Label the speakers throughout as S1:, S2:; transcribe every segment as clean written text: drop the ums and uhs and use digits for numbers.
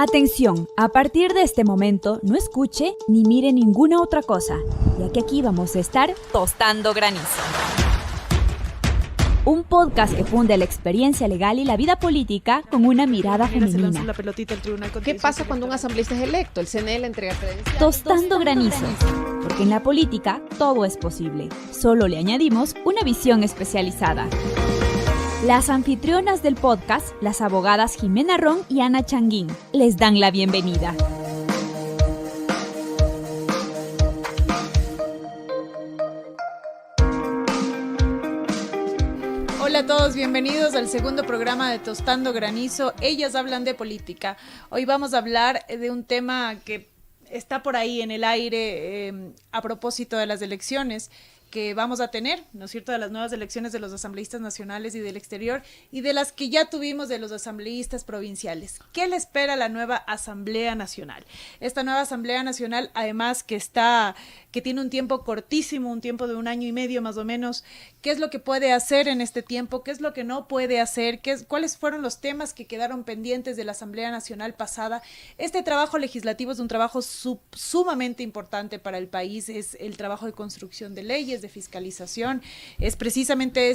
S1: Atención, a partir de este momento no escuche ni mire ninguna otra cosa, ya que aquí vamos a estar tostando granizo. Un podcast que funde la experiencia legal y la vida política con una mirada femenina.
S2: ¿Qué pasa cuando un asambleísta es electo? El CNE le entrega credenciales.
S1: Tostando granizo, porque en la política todo es posible. Solo le añadimos una visión especializada. Las anfitrionas del podcast, las abogadas Jimena Ron y Ana Changuín, les dan la bienvenida.
S3: Hola a todos, bienvenidos al segundo programa de Tostando Granizo. Ellas hablan de política. Hoy vamos a hablar de un tema que está por ahí en el aire a propósito de las elecciones que vamos a tener, ¿no es cierto?, de las nuevas elecciones de los asambleístas nacionales y del exterior y de las que ya tuvimos de los asambleístas provinciales. ¿Qué le espera a la nueva Asamblea Nacional? Esta nueva Asamblea Nacional, además que tiene un tiempo cortísimo, un tiempo de 1 año y medio más o menos, ¿qué es lo que puede hacer en este tiempo? ¿Qué es lo que no puede hacer? ¿Cuáles fueron los temas que quedaron pendientes de la Asamblea Nacional pasada? Este trabajo legislativo es un trabajo sumamente importante para el país, es el trabajo de construcción de leyes, de fiscalización, es precisamente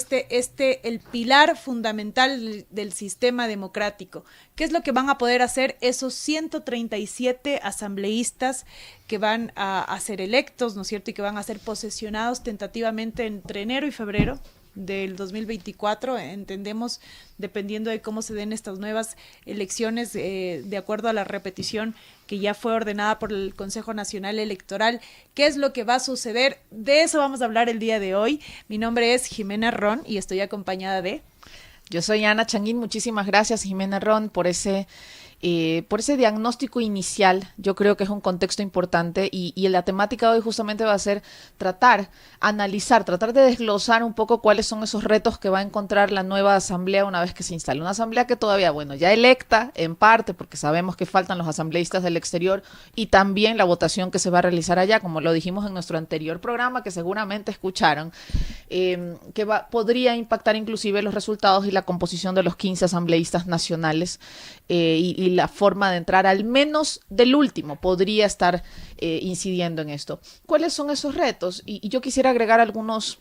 S3: el pilar fundamental del sistema democrático. ¿Qué es lo que van a poder hacer esos 137 asambleístas que van a ser electos, ¿no es cierto?, y que van a ser posesionados tentativamente entre enero y febrero del 2024, entendemos, dependiendo de cómo se den estas nuevas elecciones, de acuerdo a la repetición que ya fue ordenada por el Consejo Nacional Electoral. ¿Qué es lo que va a suceder? De eso vamos a hablar el día de hoy. Mi nombre es Jimena Ron y estoy acompañada de...
S2: Yo soy Ana Changuín. Muchísimas gracias, Jimena Ron, por ese diagnóstico inicial. Yo creo que es un contexto importante y la temática de hoy justamente va a ser tratar de desglosar un poco cuáles son esos retos que va a encontrar la nueva asamblea una vez que se instale. Una asamblea que todavía, bueno, ya electa en parte, porque sabemos que faltan los asambleístas del exterior y también la votación que se va a realizar allá, como lo dijimos en nuestro anterior programa, que seguramente escucharon, podría impactar inclusive los resultados y la composición de los 15 asambleístas nacionales y la forma de entrar, al menos del último, podría estar incidiendo en esto. ¿Cuáles son esos retos? Y yo quisiera agregar algunos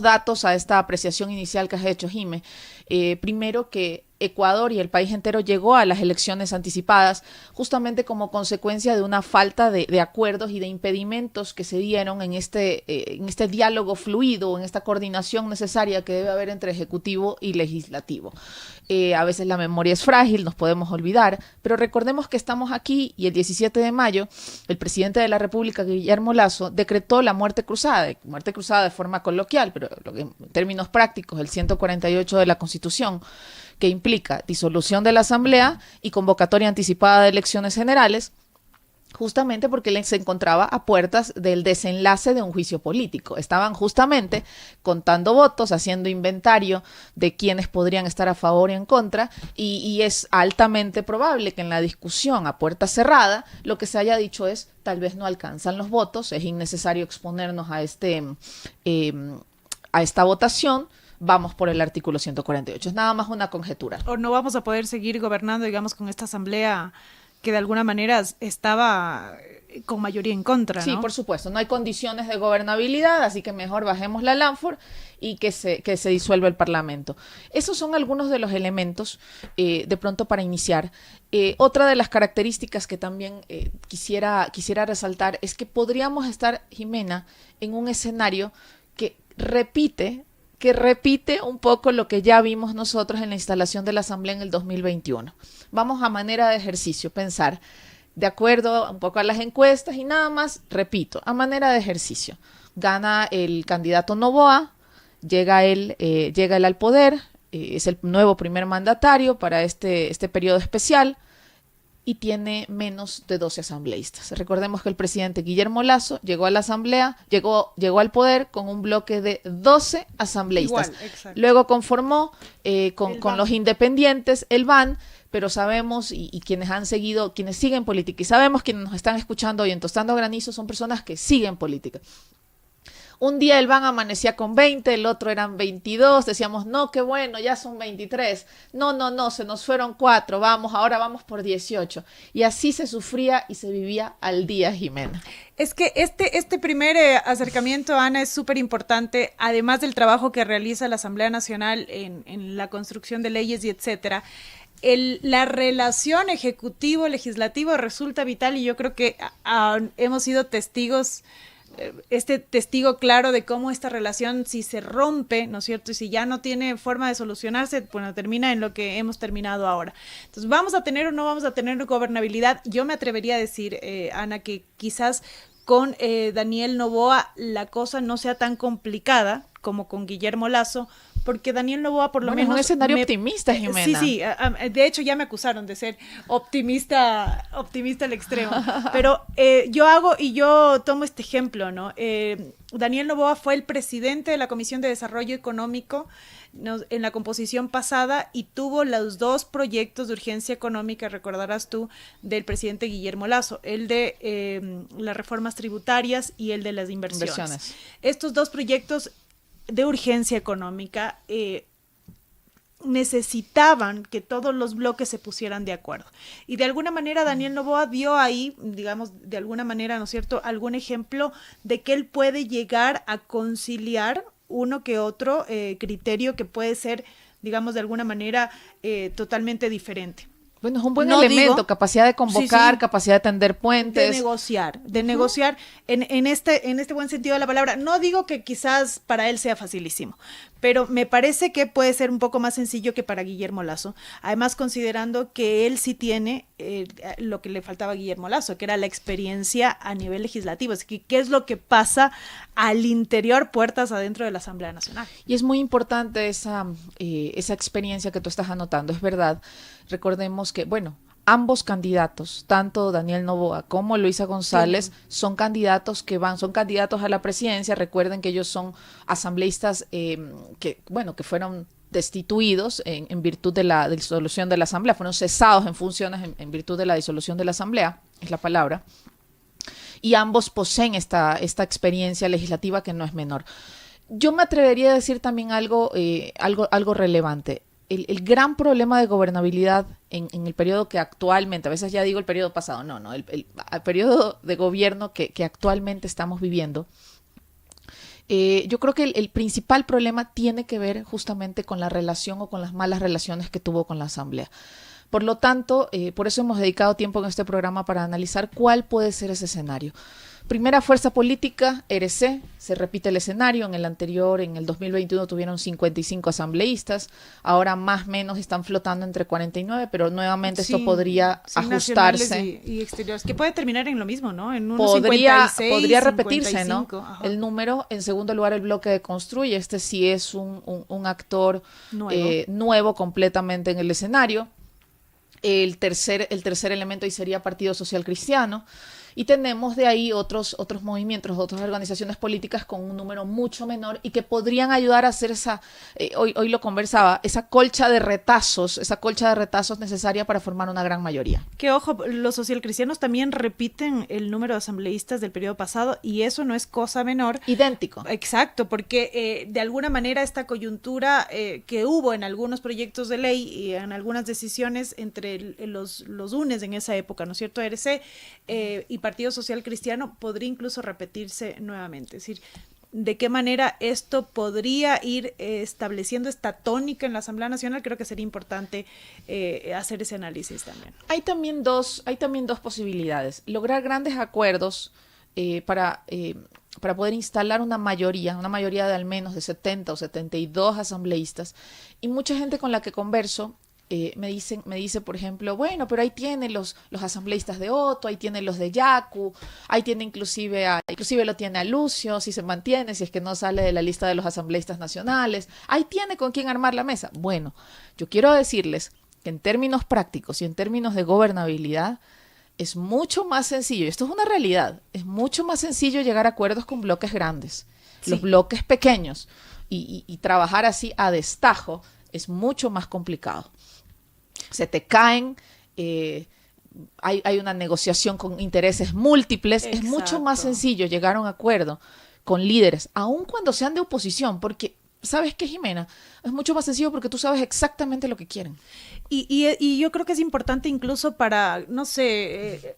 S2: datos a esta apreciación inicial que has hecho, Jime. Primero, que Ecuador y el país entero llegó a las elecciones anticipadas justamente como consecuencia de una falta de acuerdos y de impedimentos que se dieron en este diálogo fluido, en esta coordinación necesaria que debe haber entre ejecutivo y legislativo. A veces la memoria es frágil, nos podemos olvidar, pero recordemos que estamos aquí y el 17 de mayo el presidente de la República, Guillermo Lasso, decretó la muerte cruzada de forma coloquial, pero en términos prácticos, el 148 de la Constitución, que implica disolución de la Asamblea y convocatoria anticipada de elecciones generales, justamente porque él se encontraba a puertas del desenlace de un juicio político. Estaban justamente contando votos, haciendo inventario de quienes podrían estar a favor y en contra, y es altamente probable que en la discusión a puerta cerrada lo que se haya dicho es: tal vez no alcanzan los votos, es innecesario exponernos a esta votación, vamos por el artículo 148. Es nada más una conjetura.
S3: O no vamos a poder seguir gobernando, digamos, con esta asamblea que de alguna manera estaba con mayoría en contra, ¿no?
S2: Sí, por supuesto. No hay condiciones de gobernabilidad, así que mejor bajemos la Lanford y que se disuelva el Parlamento. Esos son algunos de los elementos de pronto para iniciar. Otra de las características que también quisiera resaltar es que podríamos estar, Jimena, en un escenario que repite un poco lo que ya vimos nosotros en la instalación de la Asamblea en el 2021. Vamos a manera de ejercicio, pensar, de acuerdo un poco a las encuestas y nada más, repito, a manera de ejercicio. Gana el candidato Noboa, llega él al poder, es el nuevo primer mandatario para este periodo especial, y tiene menos de 12 asambleístas. Recordemos que el presidente Guillermo Lasso llegó a la asamblea, llegó al poder con un bloque de 12 asambleístas. Luego conformó con los independientes el BAN, pero sabemos, y quienes siguen política, y sabemos quienes nos están escuchando hoy en Tostando Granizo, son personas que siguen política. Un día el van amanecía con 20, el otro eran 22, decíamos, no, qué bueno, ya son 23. No, se nos fueron 4, ahora vamos por 18. Y así se sufría y se vivía al día, Jimena.
S3: Es que este primer acercamiento, Ana, es súper importante, además del trabajo que realiza la Asamblea Nacional en la construcción de leyes y etcétera. La relación ejecutivo-legislativo resulta vital y yo creo que hemos sido testigos, testigo claro de cómo esta relación, si se rompe, ¿no es cierto? Y si ya no tiene forma de solucionarse, bueno, termina en lo que hemos terminado ahora. Entonces, ¿vamos a tener o no vamos a tener gobernabilidad? Yo me atrevería a decir, Ana, que quizás con Daniel Noboa la cosa no sea tan complicada como con Guillermo Lasso, porque Daniel Noboa por lo menos...
S2: es un escenario optimista, Jimena.
S3: Sí, de hecho ya me acusaron de ser optimista al extremo, pero yo tomo este ejemplo, ¿no? Daniel Noboa fue el presidente de la Comisión de Desarrollo Económico en la composición pasada y tuvo los 2 proyectos de urgencia económica, recordarás tú, del presidente Guillermo Lasso, el de las reformas tributarias y el de las inversiones. Estos 2 proyectos de urgencia económica necesitaban que todos los bloques se pusieran de acuerdo. Y de alguna manera Daniel Noboa dio ahí, digamos, de alguna manera, ¿no es cierto?, algún ejemplo de que él puede llegar a conciliar uno que otro criterio que puede ser, digamos, de alguna manera totalmente diferente.
S2: Bueno, es un buen elemento, capacidad de convocar, sí, capacidad de tender puentes.
S3: De negociar en este buen sentido de la palabra. No digo que quizás para él sea facilísimo, pero me parece que puede ser un poco más sencillo que para Guillermo Lasso. Además, considerando que él sí tiene lo que le faltaba a Guillermo Lasso, que era la experiencia a nivel legislativo. Es que, ¿qué es lo que pasa al interior, puertas adentro de la Asamblea Nacional?
S2: Y es muy importante esa experiencia que tú estás anotando, es verdad. Recordemos que, bueno, ambos candidatos, tanto Daniel Noboa como Luisa González, sí, son candidatos a la presidencia. Recuerden que ellos son asambleístas que fueron destituidos en virtud de la disolución de la Asamblea, fueron cesados en funciones en virtud de la disolución de la Asamblea, es la palabra. Y ambos poseen esta experiencia legislativa que no es menor. Yo me atrevería a decir también algo relevante. El gran problema de gobernabilidad en el periodo que actualmente, a veces ya digo el periodo pasado, el periodo de gobierno que actualmente estamos viviendo, yo creo que el principal problema tiene que ver justamente con la relación o con las malas relaciones que tuvo con la Asamblea. Por lo tanto, por eso hemos dedicado tiempo en este programa para analizar cuál puede ser ese escenario. Primera fuerza política, RC, se repite el escenario. En el 2021 tuvieron 55 asambleístas, ahora más o menos están flotando entre 49, pero nuevamente esto podría ajustarse.
S3: Y exteriores, que puede terminar en lo mismo, ¿no? En unos
S2: podría
S3: 56,
S2: repetirse,
S3: 55,
S2: ¿no?
S3: Ajá.
S2: El número, en segundo lugar, el bloque de Construye, este sí es un actor nuevo completamente en el escenario. El tercer elemento ahí sería Partido Social Cristiano. Y tenemos de ahí otros movimientos, otras organizaciones políticas con un número mucho menor y que podrían ayudar a hacer hoy lo conversaba, esa colcha de retazos necesaria para formar una gran mayoría.
S3: Que ojo, los socialcristianos también repiten el número de asambleístas del periodo pasado y eso no es cosa menor.
S2: Idéntico.
S3: Exacto, porque de alguna manera esta coyuntura que hubo en algunos proyectos de ley y en algunas decisiones entre los UNES en esa época, ¿no es cierto? RC y Partido Social Cristiano podría incluso repetirse nuevamente. Es decir, ¿de qué manera esto podría ir estableciendo esta tónica en la Asamblea Nacional? Creo que sería importante hacer ese análisis también.
S2: Hay también dos posibilidades. Lograr grandes acuerdos para poder instalar una mayoría de al menos de 70 o 72 asambleístas. Y mucha gente con la que converso me dice, por ejemplo, bueno, pero ahí tienen los asambleístas de Otto, ahí tienen los de Yacu, ahí tiene inclusive lo tiene a Lucio, si se mantiene, si es que no sale de la lista de los asambleístas nacionales, ahí tiene con quién armar la mesa. Bueno, yo quiero decirles que en términos prácticos y en términos de gobernabilidad es mucho más sencillo, y esto es una realidad, es mucho más sencillo llegar a acuerdos con bloques grandes. Sí. Los bloques pequeños y trabajar así a destajo es mucho más complicado. Se te caen, hay una negociación con intereses múltiples. Exacto. Es mucho más sencillo llegar a un acuerdo con líderes, aun cuando sean de oposición, porque ¿sabes qué, Jimena? Es mucho más sencillo porque tú sabes exactamente lo que quieren.
S3: Y yo creo que es importante incluso para, no sé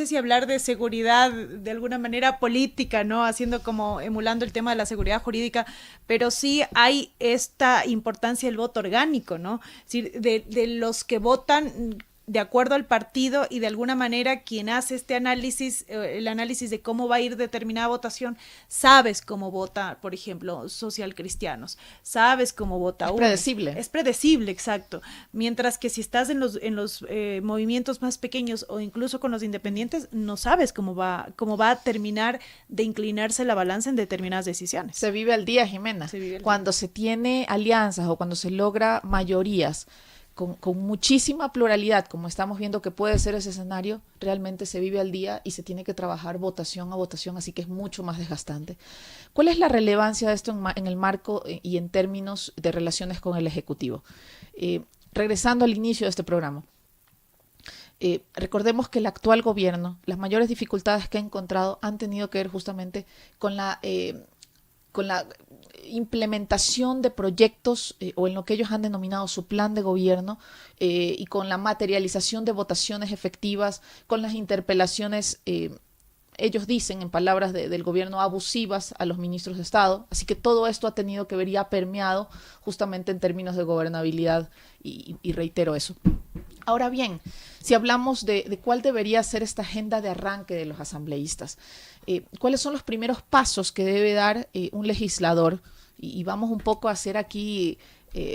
S3: si hablar de seguridad de alguna manera política, ¿no? Haciendo como, emulando el tema de la seguridad jurídica, pero sí hay esta importancia del voto orgánico, ¿no? Es decir, de los que votan de acuerdo al partido y de alguna manera quien hace este análisis, el análisis de cómo va a ir determinada votación, sabes cómo vota, por ejemplo, socialcristianos, sabes cómo vota
S2: uno.
S3: Predecible. Es predecible, exacto. Mientras que si estás en los movimientos más pequeños o incluso con los independientes, no sabes cómo va a terminar de inclinarse la balanza en determinadas decisiones.
S2: Se vive al día, Jimena. Cuando se tiene alianzas o cuando se logra mayorías, con muchísima pluralidad, como estamos viendo que puede ser ese escenario, realmente se vive al día y se tiene que trabajar votación a votación, así que es mucho más desgastante. ¿Cuál es la relevancia de esto en el marco y en términos de relaciones con el Ejecutivo? Regresando al inicio de este programa, recordemos que el actual gobierno, las mayores dificultades que ha encontrado han tenido que ver justamente con la implementación de proyectos o en lo que ellos han denominado su plan de gobierno y con la materialización de votaciones efectivas, con las interpelaciones, ellos dicen en palabras del gobierno, abusivas a los ministros de Estado. Así que todo esto ha tenido que ver y ha permeado justamente en términos de gobernabilidad y reitero eso. Ahora bien, si hablamos de cuál debería ser esta agenda de arranque de los asambleístas, ¿cuáles son los primeros pasos que debe dar un legislador? Y vamos un poco a hacer aquí,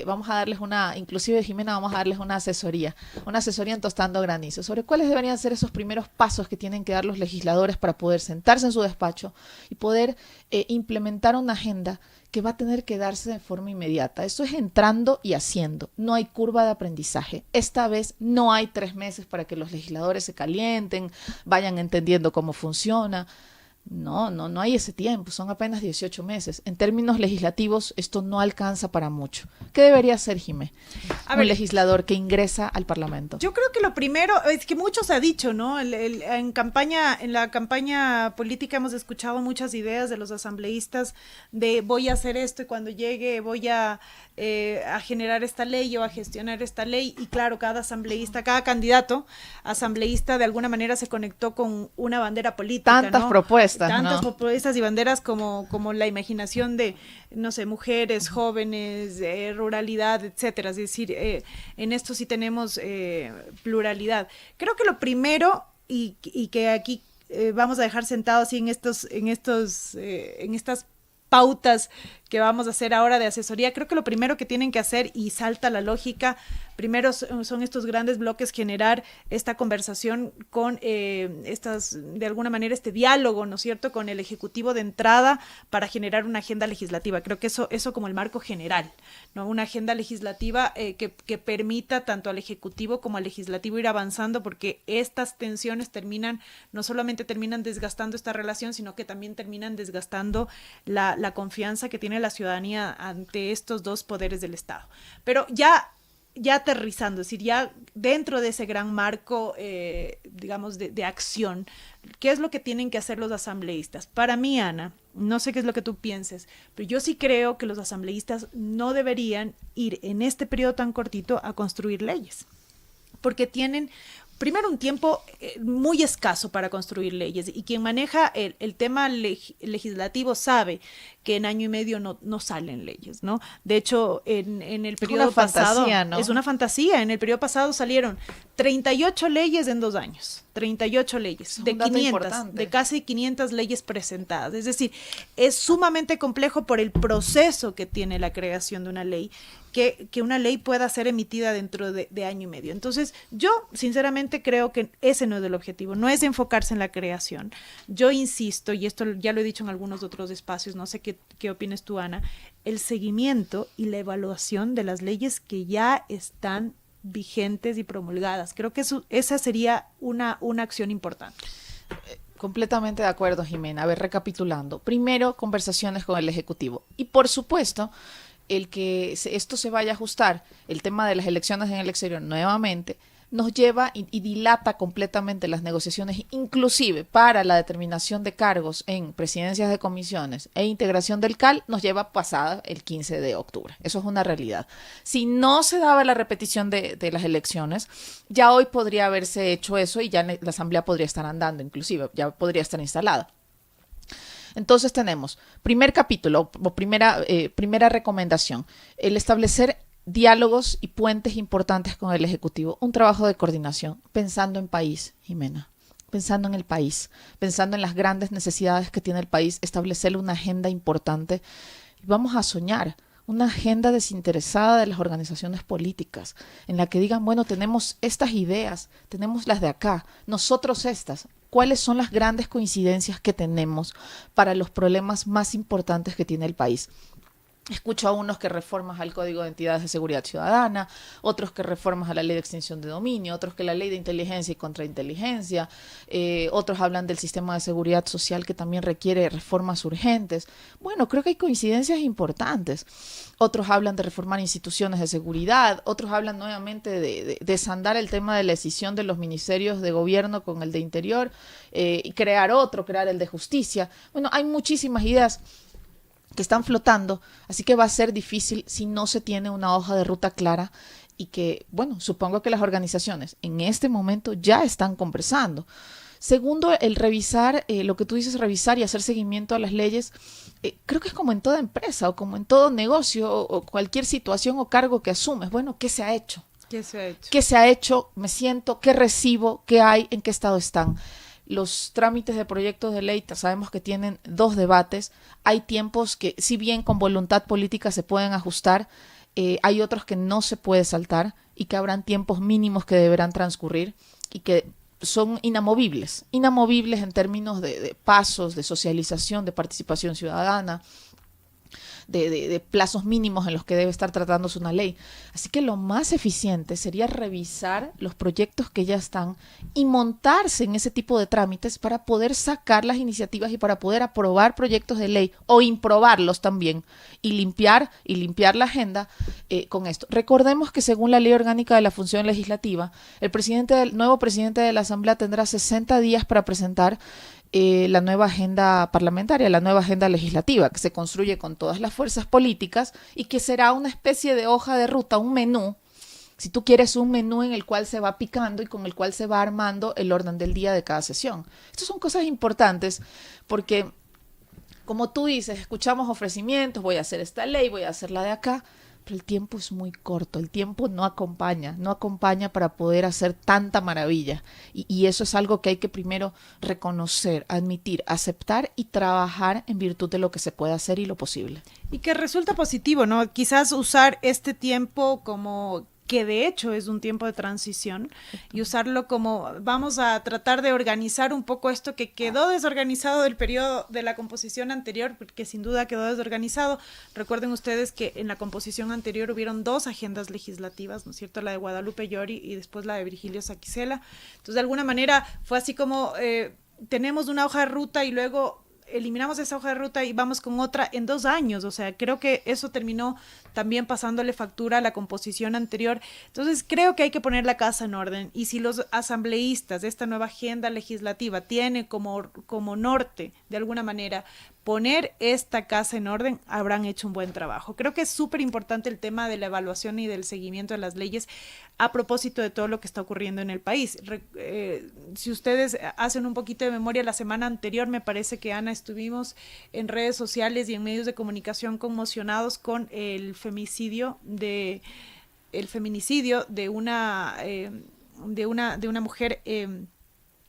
S2: vamos a darles inclusive Jimena, vamos a darles una asesoría en Tostando Granizo, sobre cuáles deberían ser esos primeros pasos que tienen que dar los legisladores para poder sentarse en su despacho y poder implementar una agenda que va a tener que darse de forma inmediata. Eso es entrando y haciendo. No hay curva de aprendizaje. Esta vez no hay 3 meses para que los legisladores se calienten, vayan entendiendo cómo funciona. No hay ese tiempo, son apenas 18 meses. En términos legislativos, esto no alcanza para mucho. ¿Qué debería hacer, Jimé? Un legislador que ingresa al Parlamento.
S3: Yo creo que lo primero, es que mucho se ha dicho, ¿no? En la campaña política hemos escuchado muchas ideas de los asambleístas de voy a hacer esto y cuando llegue voy a generar esta ley o a gestionar esta ley. Y claro, cada asambleísta, cada candidato asambleísta de alguna manera se conectó con una bandera política,
S2: Tantas propuestas.
S3: Tantas propuestas y banderas como la imaginación de, no sé, mujeres, jóvenes, ruralidad, etcétera. Es decir, en esto sí tenemos pluralidad. Creo que lo primero, y que aquí vamos a dejar sentado así en estas pautas que vamos a hacer ahora de asesoría, creo que lo primero que tienen que hacer, y salta la lógica, primero son estos grandes bloques, generar esta conversación con de alguna manera este diálogo, ¿no es cierto?, con el Ejecutivo de entrada para generar una agenda legislativa. Creo que eso como el marco general, ¿no? Una agenda legislativa que permita tanto al Ejecutivo como al Legislativo ir avanzando, porque estas tensiones no solamente terminan desgastando esta relación, sino que también terminan desgastando la confianza que tiene la ciudadanía ante estos dos poderes del Estado. Pero ya aterrizando, es decir, ya dentro de ese gran marco, digamos, de acción, ¿qué es lo que tienen que hacer los asambleístas? Para mí, Ana, no sé qué es lo que tú pienses, pero yo sí creo que los asambleístas no deberían ir en este periodo tan cortito a construir leyes, porque tienen primero un tiempo muy escaso para construir leyes, y quien maneja el tema legislativo sabe que en año y medio no salen leyes, ¿no? De hecho, en el periodo pasado, ¿no? Es una fantasía. En el periodo pasado salieron 38 leyes en 2 años. 38 leyes, de casi 500 leyes presentadas. Es decir, es sumamente complejo por el proceso que tiene la creación de una ley, que una ley pueda ser emitida dentro de año y medio. Entonces, yo sinceramente creo que ese no es el objetivo, no es enfocarse en la creación. Yo insisto, y esto ya lo he dicho en algunos otros espacios, no sé qué opinas tú, Ana, el seguimiento y la evaluación de las leyes que ya están vigentes y promulgadas. Creo que esa sería una acción importante.
S2: Completamente de acuerdo, Jimena. A ver, recapitulando. Primero, conversaciones con el Ejecutivo. Y por supuesto, el que esto se vaya a ajustar, el tema de las elecciones en el exterior nuevamente, nos lleva y dilata completamente las negociaciones, inclusive para la determinación de cargos en presidencias de comisiones e integración del CAL, nos lleva pasada el 15 de octubre. Eso es una realidad. Si no se daba la repetición de las elecciones, ya hoy podría haberse hecho eso y ya la asamblea podría estar andando, inclusive, ya podría estar instalada. Entonces tenemos, primer capítulo, o primera recomendación, el establecer diálogos y puentes importantes con el Ejecutivo, un trabajo de coordinación, pensando en país, Jimena, pensando en el país, pensando en las grandes necesidades que tiene el país, establecer una agenda importante. Y vamos a soñar una agenda desinteresada de las organizaciones políticas, en la que digan, bueno, tenemos estas ideas, tenemos las de acá, nosotros estas. ¿Cuáles son las grandes coincidencias que tenemos para los problemas más importantes que tiene el país? Escucho a unos que reformas al Código de Entidades de Seguridad Ciudadana, otros que reformas a la Ley de Extinción de Dominio, otros que la Ley de Inteligencia y Contrainteligencia, otros hablan del sistema de seguridad social que también requiere reformas urgentes. Bueno, creo que hay coincidencias importantes. Otros hablan de reformar instituciones de seguridad, otros hablan nuevamente de desandar el tema de la escisión de los ministerios de gobierno con el de Interior y crear el de Justicia. Bueno, hay muchísimas ideas que están flotando, así que va a ser difícil si no se tiene una hoja de ruta clara y que, bueno, supongo que las organizaciones en este momento ya están conversando. Segundo, el revisar, lo que tú dices, revisar y hacer seguimiento a las leyes, creo que es como en toda empresa o como en todo negocio o cualquier situación o cargo que asumes. Bueno, ¿qué se ha hecho?
S3: ¿Qué se ha hecho?
S2: ¿Qué se ha hecho? ¿Me siento? ¿Qué recibo? ¿Qué hay? ¿En qué estado están? Los trámites de proyectos de ley sabemos que tienen 2 debates. Hay tiempos que, si bien con voluntad política se pueden ajustar, hay otros que no se puede saltar y que habrán tiempos mínimos que deberán transcurrir y que son inamovibles en términos de pasos, de socialización, de participación ciudadana, de plazos mínimos en los que debe estar tratándose una ley. Así que lo más eficiente sería revisar los proyectos que ya están y montarse en ese tipo de trámites para poder sacar las iniciativas y para poder aprobar proyectos de ley o improbarlos también y limpiar la agenda con esto. Recordemos que según la Ley Orgánica de la Función Legislativa, el nuevo presidente de la Asamblea tendrá 60 días para presentar la nueva agenda parlamentaria, la nueva agenda legislativa que se construye con todas las fuerzas políticas y que será una especie de hoja de ruta, un menú, si tú quieres un menú en el cual se va picando y con el cual se va armando el orden del día de cada sesión. Estas son cosas importantes porque, como tú dices, escuchamos ofrecimientos, voy a hacer esta ley, voy a hacer la de acá, pero el tiempo es muy corto, el tiempo no acompaña para poder hacer tanta maravilla. Y eso es algo que hay que primero reconocer, admitir, aceptar y trabajar en virtud de lo que se puede hacer y lo posible.
S3: Y que resulta positivo, ¿no? Quizás usar este tiempo como que de hecho es un tiempo de transición y usarlo como vamos a tratar de organizar un poco esto que quedó desorganizado del periodo de la composición anterior, porque sin duda quedó desorganizado. Recuerden ustedes que en la composición anterior hubieron 2 agendas legislativas, ¿no es cierto? La de Guadalupe Llori y después la de Virgilio Saquicela. Entonces, de alguna manera fue así como tenemos una hoja de ruta y luego eliminamos esa hoja de ruta y vamos con otra en 2 años, o sea, creo que eso terminó también pasándole factura a la composición anterior. Entonces creo que hay que poner la casa en orden, y si los asambleístas de esta nueva agenda legislativa tienen como norte, de alguna manera, poner esta casa en orden, habrán hecho un buen trabajo. Creo que es súper importante el tema de la evaluación y del seguimiento de las leyes a propósito de todo lo que está ocurriendo en el país. Si ustedes hacen un poquito de memoria, la semana anterior me parece que, Ana, estuvimos en redes sociales y en medios de comunicación conmocionados con el feminicidio de una mujer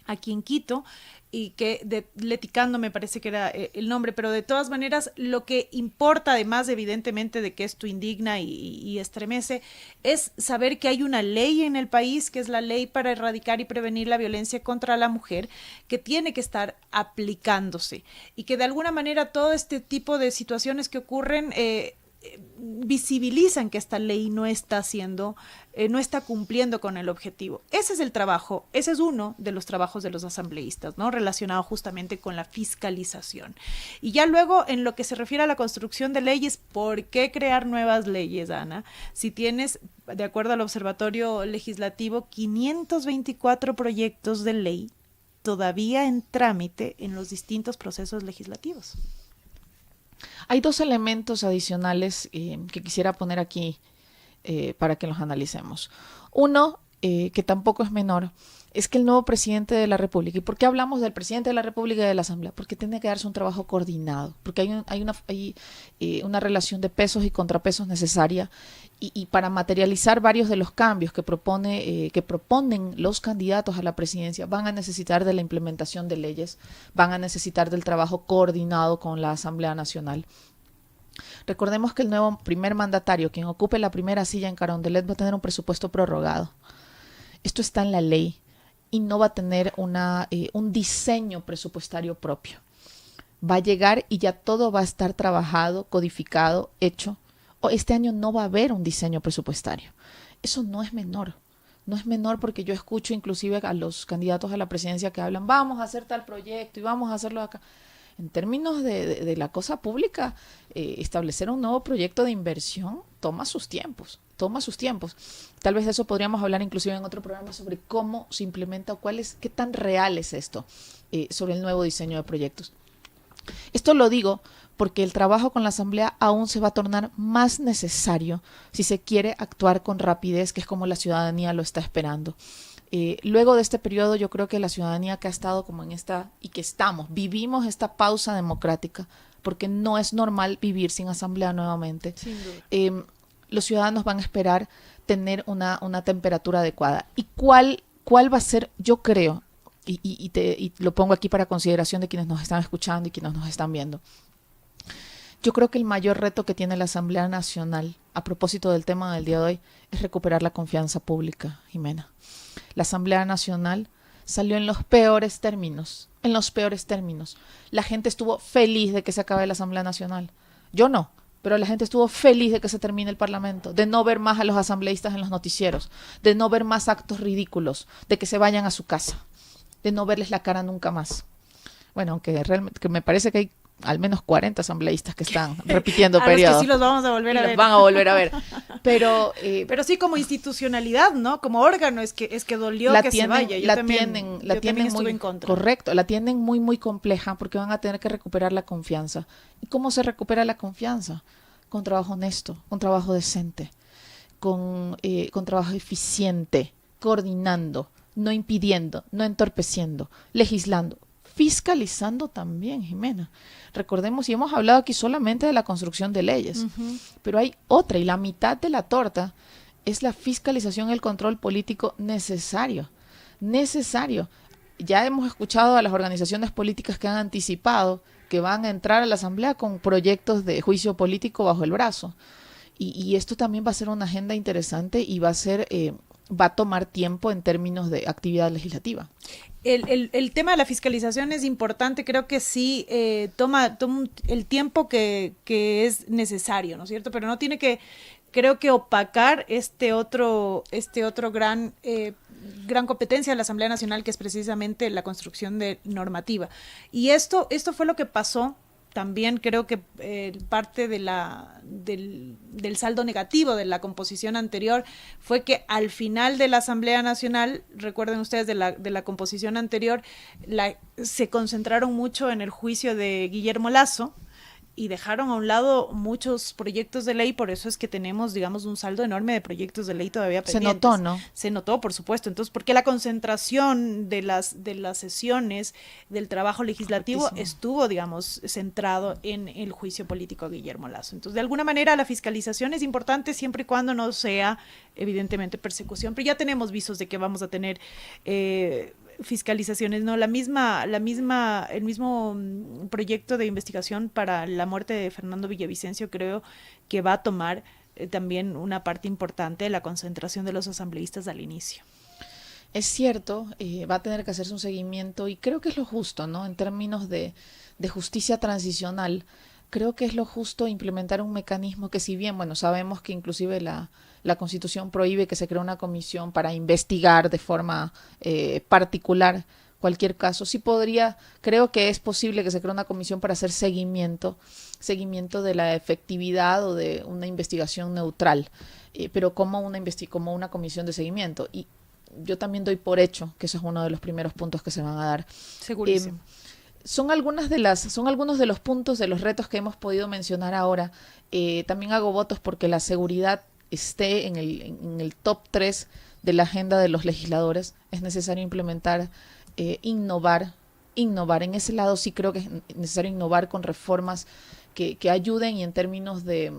S3: aquí en Quito, y que de Leticando me parece que era el nombre, pero de todas maneras lo que importa, además evidentemente de que esto indigna y estremece, es saber que hay una ley en el país, que es la ley para erradicar y prevenir la violencia contra la mujer, que tiene que estar aplicándose, y que de alguna manera todo este tipo de situaciones que ocurren visibilizan que esta ley no está cumpliendo con el objetivo. Ese es el trabajo, ese es uno de los trabajos de los asambleístas, ¿no? Relacionado justamente con la fiscalización. Y ya luego, en lo que se refiere a la construcción de leyes, ¿por qué crear nuevas leyes, Ana? Si tienes, de acuerdo al Observatorio Legislativo, 524 proyectos de ley todavía en trámite en los distintos procesos legislativos.
S2: Hay dos elementos adicionales que quisiera poner aquí para que los analicemos. Uno, que tampoco es menor, es que el nuevo presidente de la República, ¿y por qué hablamos del presidente de la República y de la Asamblea? Porque tiene que darse un trabajo coordinado, porque hay una relación de pesos y contrapesos necesaria, y para materializar varios de los cambios que proponen los candidatos a la presidencia, van a necesitar de la implementación de leyes, van a necesitar del trabajo coordinado con la Asamblea Nacional. Recordemos que el nuevo primer mandatario, quien ocupe la primera silla en Carondelet, va a tener un presupuesto prorrogado. Esto está en la ley y no va a tener un diseño presupuestario propio. Va a llegar y ya todo va a estar trabajado, codificado, hecho. Este año no va a haber un diseño presupuestario. Eso no es menor. No es menor porque yo escucho inclusive a los candidatos a la presidencia que hablan, vamos a hacer tal proyecto y vamos a hacerlo acá. En términos de la cosa pública, establecer un nuevo proyecto de inversión toma sus tiempos. Tal vez de eso podríamos hablar inclusive en otro programa sobre cómo se implementa o qué tan real es esto sobre el nuevo diseño de proyectos. Esto lo digo porque el trabajo con la Asamblea aún se va a tornar más necesario si se quiere actuar con rapidez, que es como la ciudadanía lo está esperando. Luego de este periodo, yo creo que la ciudadanía que ha estado como en vivimos esta pausa democrática, porque no es normal vivir sin Asamblea nuevamente.
S3: Sin duda.
S2: Los ciudadanos van a esperar tener una temperatura adecuada. ¿Y cuál va a ser, yo creo, y lo pongo aquí para consideración de quienes nos están escuchando y quienes nos están viendo? Yo creo que el mayor reto que tiene la Asamblea Nacional, a propósito del tema del día de hoy, es recuperar la confianza pública, Jimena. La Asamblea Nacional salió en los peores términos. La gente estuvo feliz de que se acabe la Asamblea Nacional. Yo no, pero la gente estuvo feliz de que se termine el Parlamento, de no ver más a los asambleístas en los noticieros, de no ver más actos ridículos, de que se vayan a su casa, de no verles la cara nunca más. Bueno, aunque realmente que me parece que hay al menos 40 asambleístas que están repitiendo periodos.
S3: Los que sí los vamos a volver a ver.
S2: Los van a volver a ver. Pero
S3: sí como institucionalidad, ¿no? Como órgano es que dolió que se vaya. Yo también estuve
S2: muy
S3: en contra.
S2: Correcto, la tienen muy, muy compleja porque van a tener que recuperar la confianza. ¿Y cómo se recupera la confianza? Con trabajo honesto, con trabajo decente, con trabajo eficiente, coordinando, no impidiendo, no entorpeciendo, legislando, fiscalizando también, Jimena. Recordemos, y hemos hablado aquí solamente de la construcción de leyes, pero hay otra, y la mitad de la torta es la fiscalización y el control político necesario. Ya hemos escuchado a las organizaciones políticas que han anticipado que van a entrar a la Asamblea con proyectos de juicio político bajo el brazo. Y esto también va a ser una agenda interesante y va a tomar tiempo en términos de actividad legislativa.
S3: El tema de la fiscalización es importante, creo que sí toma el tiempo que es necesario, ¿no es cierto? Pero no tiene que, creo que opacar este otro gran competencia de la Asamblea Nacional, que es precisamente la construcción de normativa. Y esto fue lo que pasó. También creo que parte del saldo negativo de la composición anterior fue que al final de la Asamblea Nacional, recuerden ustedes de la composición anterior, se concentraron mucho en el juicio de Guillermo Lasso y dejaron a un lado muchos proyectos de ley, por eso es que tenemos, digamos, un saldo enorme de proyectos de ley todavía pendientes.
S2: Se notó, ¿no?
S3: Se notó, por supuesto. Entonces, porque la concentración de las sesiones del trabajo legislativo estuvo, digamos, centrado en el juicio político a Guillermo Lasso. Entonces, de alguna manera, la fiscalización es importante siempre y cuando no sea, evidentemente, persecución. Pero ya tenemos visos de que vamos a tener fiscalizaciones, ¿no? El mismo proyecto de investigación para la muerte de Fernando Villavicencio creo que va a tomar también una parte importante de la concentración de los asambleístas al inicio.
S2: Es cierto, va a tener que hacerse un seguimiento y creo que es lo justo, ¿no? En términos de justicia transicional, Creo que es lo justo implementar un mecanismo que, si bien, bueno, sabemos que inclusive la Constitución prohíbe que se cree una comisión para investigar de forma particular cualquier caso, creo que es posible que se cree una comisión para hacer seguimiento de la efectividad o de una investigación neutral, pero como una comisión de seguimiento. Y yo también doy por hecho que eso es uno de los primeros puntos que se van a dar.
S3: Segurísimo.
S2: Son algunos de los puntos, de los retos que hemos podido mencionar ahora. También hago votos porque la seguridad esté en el top 3 de la agenda de los legisladores. Es necesario implementar, innovar. En ese lado sí creo que es necesario innovar con reformas que ayuden, y en términos de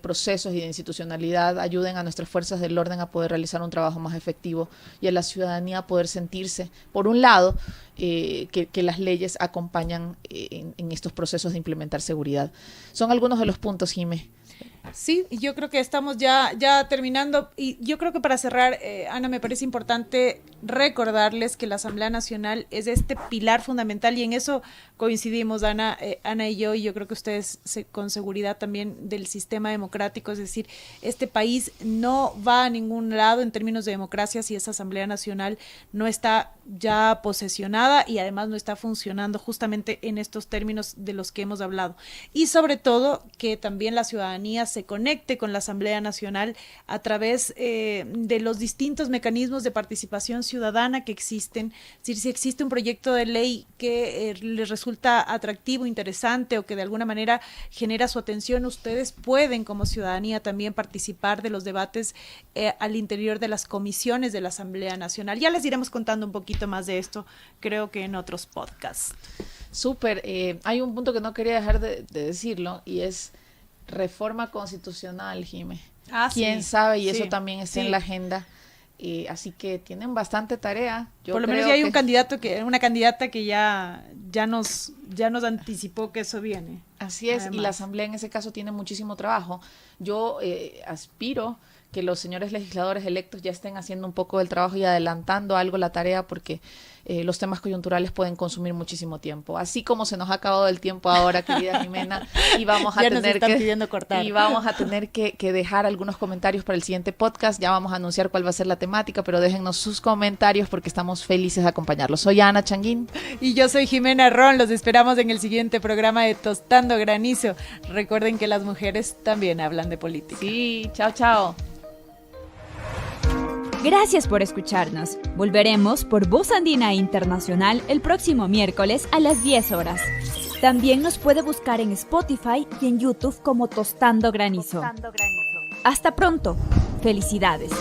S2: procesos y de institucionalidad ayuden a nuestras fuerzas del orden a poder realizar un trabajo más efectivo, y a la ciudadanía a poder sentirse, por un lado, que las leyes acompañan en estos procesos de implementar seguridad. Son algunos de los puntos, Jimé.
S3: Sí, yo creo que estamos ya terminando, y yo creo que para cerrar, Ana, me parece importante recordarles que la Asamblea Nacional es este pilar fundamental, y en eso coincidimos, Ana y yo creo que ustedes con seguridad también, del sistema democrático. Es decir, este país no va a ningún lado en términos de democracia si esa Asamblea Nacional no está ya posesionada y además no está funcionando justamente en estos términos de los que hemos hablado. Y sobre todo, que también la ciudadanía se conecte con la Asamblea Nacional a través de los distintos mecanismos de participación ciudadana que existen. Es decir, si existe un proyecto de ley que les resulta atractivo, interesante, o que de alguna manera genera su atención, ustedes pueden como ciudadanía también participar de los debates al interior de las comisiones de la Asamblea Nacional. Ya les iremos contando un poquito más de esto, creo que en otros podcasts.
S2: Súper. Hay un punto que no quería dejar de decirlo, y es reforma constitucional, Jimé. ¿Quién sabe? Y eso también está en la agenda. Así que tienen bastante tarea.
S3: Por lo menos ya hay una candidata que ya nos anticipó que eso viene.
S2: Así es,
S3: además.
S2: Y la Asamblea en ese caso tiene muchísimo trabajo. Yo aspiro que los señores legisladores electos ya estén haciendo un poco del trabajo y adelantando algo la tarea, porque los temas coyunturales pueden consumir muchísimo tiempo. Así como se nos ha acabado el tiempo ahora, querida Jimena, y vamos a tener que dejar algunos comentarios para el siguiente podcast. Ya vamos a anunciar cuál va a ser la temática, pero déjennos sus comentarios porque estamos felices de acompañarlos. Soy Ana Changuín.
S3: Y yo soy Jimena Ron. Los esperamos en el siguiente programa de Tostando Granizo. Recuerden que las mujeres también hablan de política.
S2: Sí, chao, chao.
S1: Gracias por escucharnos. Volveremos por Voz Andina Internacional el próximo miércoles a las 10 horas. También nos puede buscar en Spotify y en YouTube como Tostando Granizo. Hasta pronto. Felicidades.